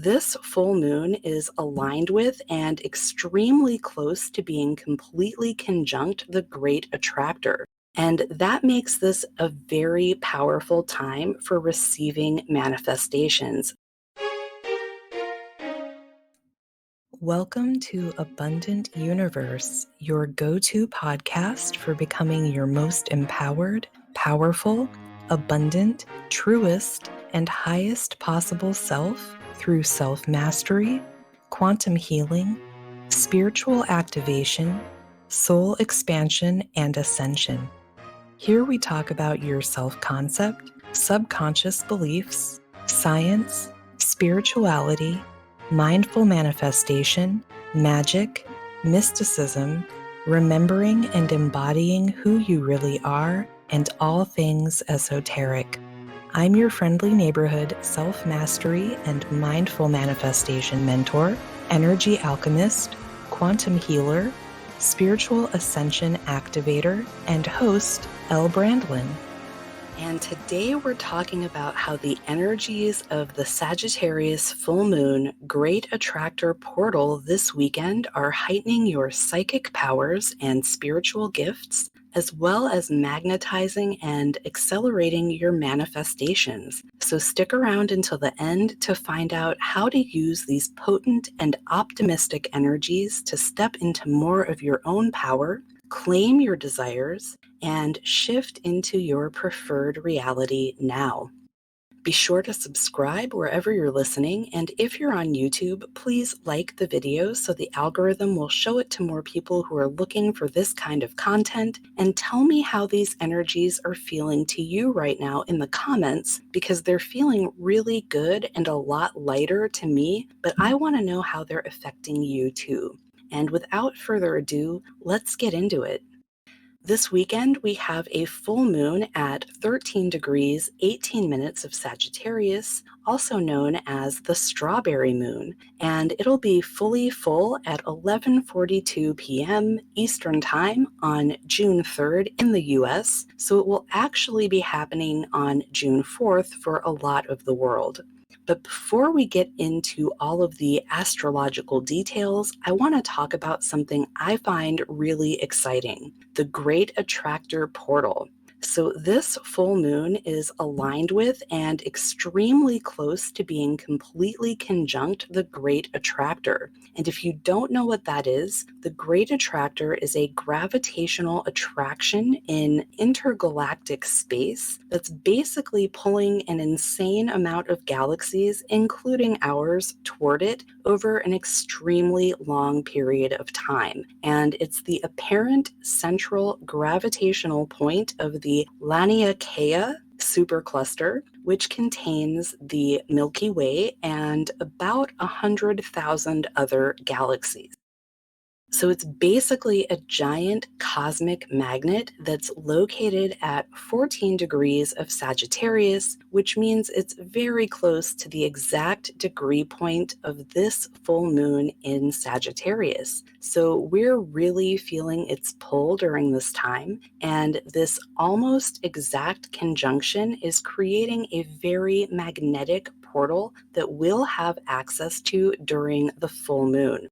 this full moon is aligned with and extremely close to being completely conjunct the great attractor. And that makes this a very powerful time for receiving manifestations. Welcome to Abundant Universe, your go-to podcast for becoming your most empowered, powerful, abundant, truest, and highest possible self through self-mastery, quantum healing, spiritual activation, soul expansion, and ascension. Here we talk about your self-concept, subconscious beliefs, science, spirituality, mindful manifestation, magic, mysticism, remembering and embodying who you really are, and all things esoteric. I'm your friendly neighborhood self-mastery and mindful manifestation mentor, energy alchemist, quantum healer, spiritual ascension activator, and host, Elle Brandlin. And today we're talking about how the energies of the Sagittarius full moon great attractor portal this weekend are heightening your psychic powers and spiritual gifts, as well as magnetizing and accelerating your manifestations. So stick around until the end to find out how to use these potent and optimistic energies to step into more of your own power, claim your desires, and shift into your preferred reality now. Be sure to subscribe wherever you're listening, and if you're on YouTube, please like the video so the algorithm will show it to more people who are looking for this kind of content, and tell me how these energies are feeling to you right now in the comments, because they're feeling really good and a lot lighter to me, but I want to know how they're affecting you too. And without further ado, let's get into it. This weekend, we have a full moon at 13 degrees, 18 minutes of Sagittarius, also known as the strawberry moon, and it'll be fully full at 11:42 p.m. Eastern Time on June 3rd in the US, so it will actually be happening on June 4th for a lot of the world. But before we get into all of the astrological details, I want to talk about something I find really exciting, the Great Attractor Portal. So this full moon is aligned with and extremely close to being completely conjunct the Great Attractor. And if you don't know what that is, the Great Attractor is a gravitational attraction in intergalactic space that's basically pulling an insane amount of galaxies, including ours, toward it over an extremely long period of time. And it's the apparent central gravitational point of the Laniakea supercluster, which contains the Milky Way and about 100,000 other galaxies. So it's basically a giant cosmic magnet that's located at 14 degrees of Sagittarius, which means it's very close to the exact degree point of this full moon in Sagittarius. So we're really feeling its pull during this time, and this almost exact conjunction is creating a very magnetic portal that we'll have access to during the full moon.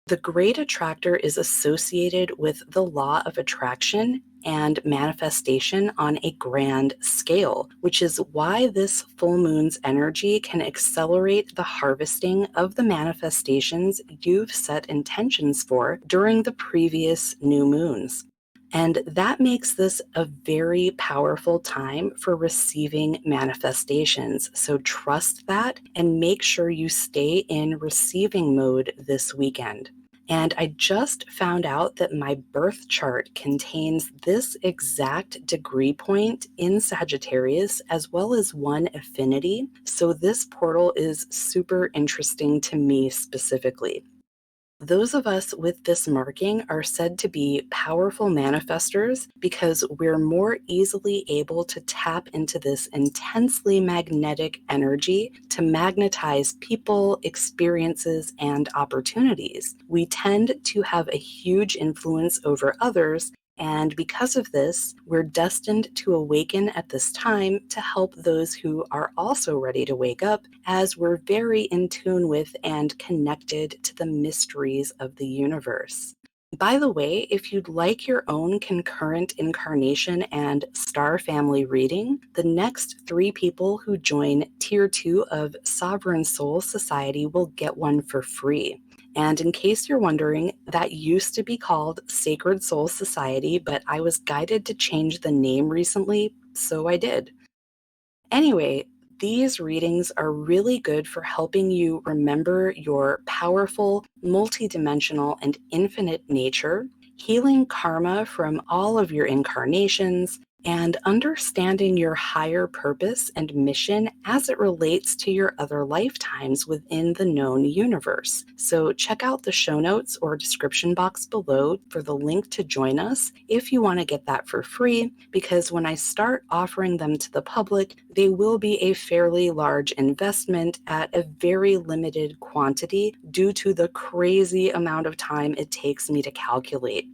The Great Attractor is associated with the law of attraction and manifestation on a grand scale, which is why this full moon's energy can accelerate the harvesting of the manifestations you've set intentions for during the previous new moons. And that makes this a very powerful time for receiving manifestations. So trust that and make sure you stay in receiving mode this weekend. And I just found out that my birth chart contains this exact degree point in Sagittarius, as well as one affinity. So this portal is super interesting to me specifically. Those of us with this marking are said to be powerful manifestors because we're more easily able to tap into this intensely magnetic energy to magnetize people, experiences, and opportunities. We tend to have a huge influence over others And because of this, we're destined to awaken at this time to help those who are also ready to wake up, as we're very in tune with and connected to the mysteries of the universe. By the way, if you'd like your own concurrent incarnation and star family reading, the next 3 people who join Tier 2 of Sovereign Soul Society will get one for free. And in case you're wondering, that used to be called Sacred Soul Society, but I was guided to change the name recently, so I did. Anyway, these readings are really good for helping you remember your powerful, multidimensional, and infinite nature, healing karma from all of your incarnations, and understanding your higher purpose and mission as it relates to your other lifetimes within the known universe. So check out the show notes or description box below for the link to join us if you want to get that for free, because when I start offering them to the public, they will be a fairly large investment at a very limited quantity due to the crazy amount of time it takes me to calculate.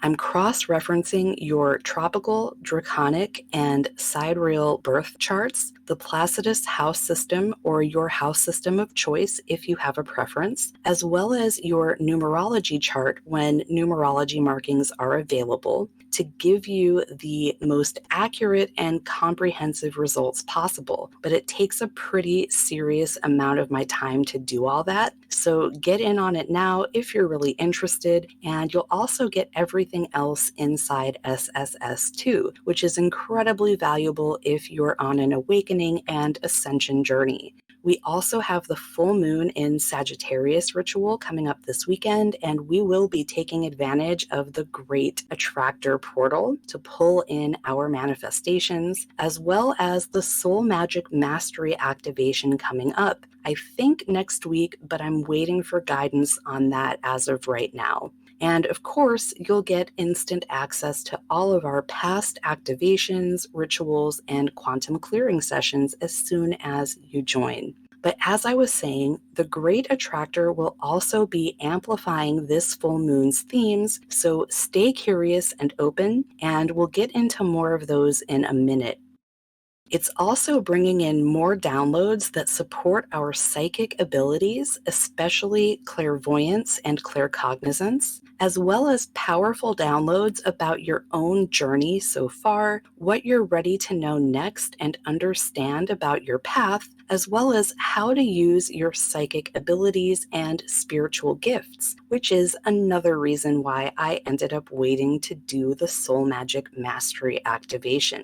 I'm cross-referencing your tropical, draconic, and sidereal birth charts, the Placidus house system or your house system of choice if you have a preference, as well as your numerology chart when numerology markings are available, to give you the most accurate and comprehensive results possible. But it takes a pretty serious amount of my time to do all that. So get in on it now if you're really interested, and you'll also get everything else inside SSS2, which is incredibly valuable if you're on an awakening and ascension journey. We also have the full moon in Sagittarius ritual coming up this weekend, and we will be taking advantage of the great Attractor portal to pull in our manifestations, as well as the Soul Magic Mastery activation coming up, I think next week, but I'm waiting for guidance on that as of right now. And of course, you'll get instant access to all of our past activations, rituals, and quantum clearing sessions as soon as you join. But as I was saying, the Great Attractor will also be amplifying this full moon's themes, so stay curious and open, and we'll get into more of those in a minute. It's also bringing in more downloads that support our psychic abilities, especially clairvoyance and claircognizance, as well as powerful downloads about your own journey so far, what you're ready to know next and understand about your path, as well as how to use your psychic abilities and spiritual gifts, which is another reason why I ended up waiting to do the Soul Magic Mastery activation.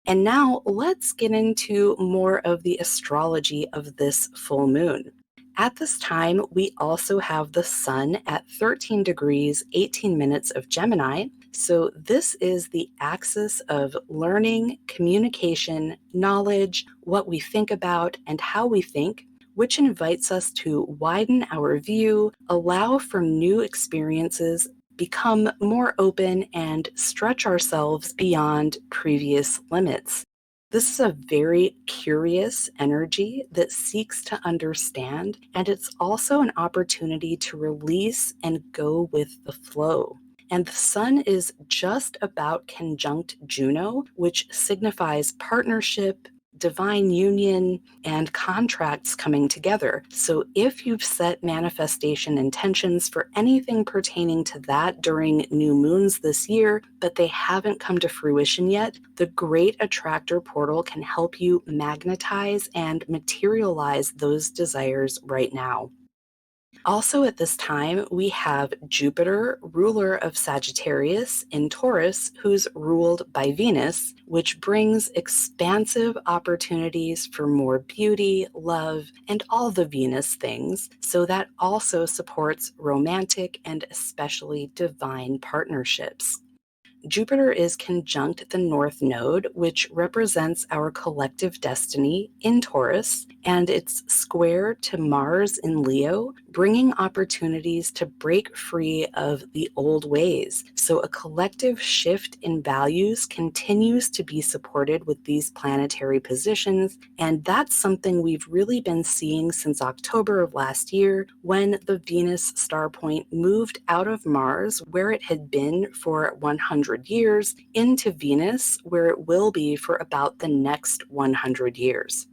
And now let's get into more of the astrology of this full moon. At this time, we also have the sun at 13 degrees, 18 minutes of Gemini. So this is the axis of learning, communication, knowledge, what we think about, and how we think, which invites us to widen our view, allow for new experiences, become more open, and stretch ourselves beyond previous limits. This is a very curious energy that seeks to understand, and it's also an opportunity to release and go with the flow. And the sun is just about conjunct Juno, which signifies partnership, divine union, and contracts coming together. So if you've set manifestation intentions for anything pertaining to that during new moons this year, but they haven't come to fruition yet, the Great Attractor portal can help you magnetize and materialize those desires right now. Also at this time, we have Jupiter, ruler of Sagittarius, in Taurus, who's ruled by Venus, which brings expansive opportunities for more beauty, love, and all the Venus things. So that also supports romantic and especially divine partnerships. Jupiter is conjunct the North Node, which represents our collective destiny in Taurus, and it's square to Mars in Leo, bringing opportunities to break free of the old ways. So a collective shift in values continues to be supported with these planetary positions, and that's something we've really been seeing since October of last year, when the Venus star point moved out of Mars, where it had been for 100 years, into Venus, where it will be for about the next 100 years.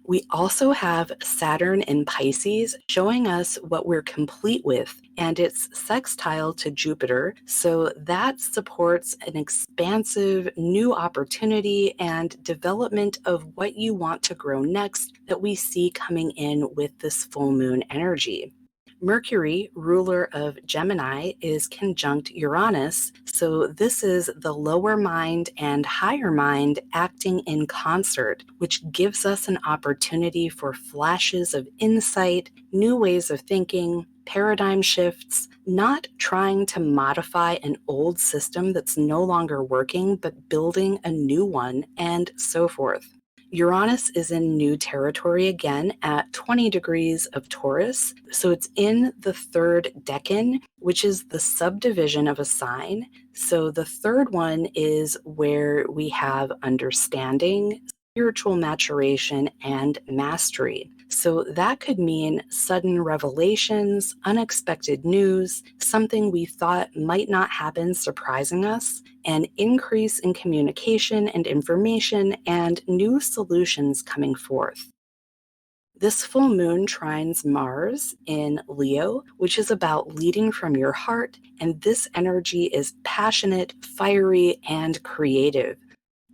We also have Saturn in Pisces showing us what we're complete with, and it's sextile to Jupiter, so that supports an expansive new opportunity and development of what you want to grow next that we see coming in with this full moon energy. Mercury, ruler of Gemini, is conjunct Uranus, so this is the lower mind and higher mind acting in concert, which gives us an opportunity for flashes of insight, new ways of thinking, paradigm shifts, not trying to modify an old system that's no longer working, but building a new one, and so forth. Uranus is in new territory again at 20 degrees of Taurus, so it's in the third decan, which is the subdivision of a sign. So the third one is where we have understanding, spiritual maturation, and mastery. So that could mean sudden revelations, unexpected news, something we thought might not happen surprising us, an increase in communication and information, and new solutions coming forth. This full moon trines Mars in Leo, which is about leading from your heart, and this energy is passionate, fiery, and creative.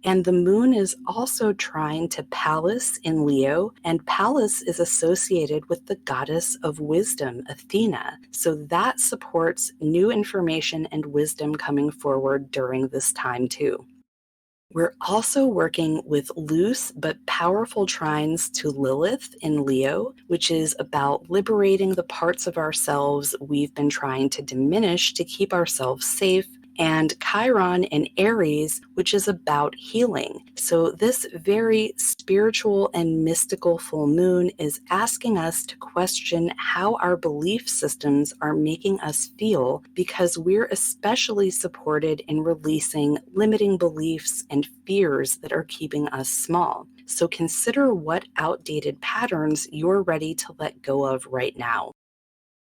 And the moon is also trine to Pallas in Leo, and Pallas is associated with the goddess of wisdom, Athena. So that supports new information and wisdom coming forward during this time too. We're also working with loose but powerful trines to Lilith in Leo, which is about liberating the parts of ourselves we've been trying to diminish to keep ourselves safe, and Chiron in Aries, which is about healing. So this very spiritual and mystical full moon is asking us to question how our belief systems are making us feel, because we're especially supported in releasing limiting beliefs and fears that are keeping us small. So consider what outdated patterns you're ready to let go of right now.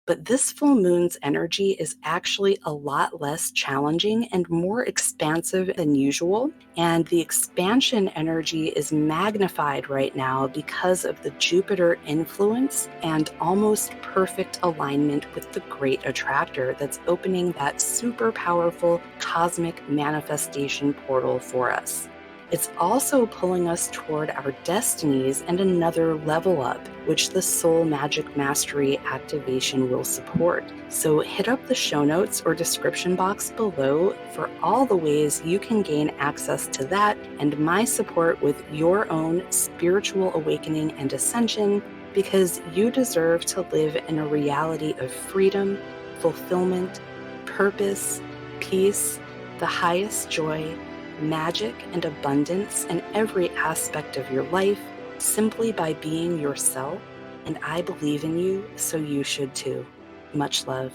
But this full moon's energy is actually a lot less challenging and more expansive than usual. And the expansion energy is magnified right now because of the Jupiter influence and almost perfect alignment with the great attractor that's opening that super powerful cosmic manifestation portal for us. It's also pulling us toward our destinies and another level up, which the Soul Magic Mastery activation will support. So hit up the show notes or description box below for all the ways you can gain access to that and my support with your own spiritual awakening and ascension, because you deserve to live in a reality of freedom, fulfillment, purpose, peace, the highest joy, magic, and abundance in every aspect of your life, simply by being yourself. And I believe in you, so you should too. Much love.